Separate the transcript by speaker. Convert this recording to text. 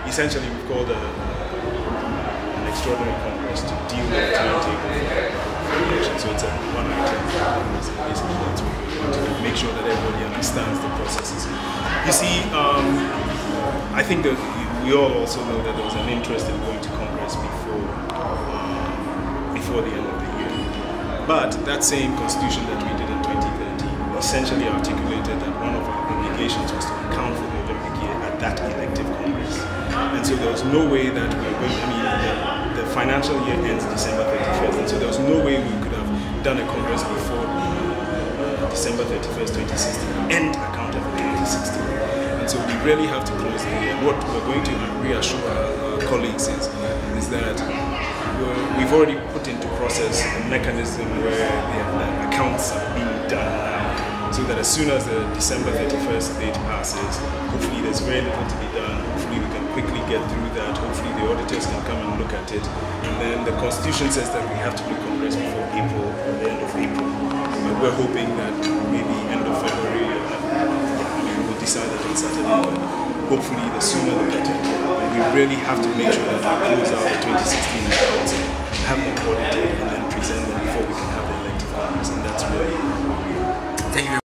Speaker 1: essentially we've called an extraordinary congress to deal with the timetable for election. So it's a one item. Basically, that's what we want to do. Make sure that everybody understands the processes. You see, I think that we all also know that there was an interest in going to Congress before the end of the year. But that same constitution that we did in 2013 essentially articulated that one of our obligations was to account for the Olympic year at that elective Congress. And so there was no way that we were going, the financial year ends December 31st, and so there was no way we could have done a Congress before December 31st, 2016, and accounted for 2016. And so we really have to close the year. What we're going to reassure our colleagues is that we've already put into process a mechanism where the accounts are being done now, so that as soon as the December 31st date passes, hopefully there's very little to be done. Hopefully we can quickly get through that. Hopefully the auditors can come and look at it. And then the Constitution says that we have to do Congress before April, or the end of April. But we're hoping that maybe end of February, we'll decide that on Saturday. But hopefully the sooner the better. We really have to make sure that we close out the 2016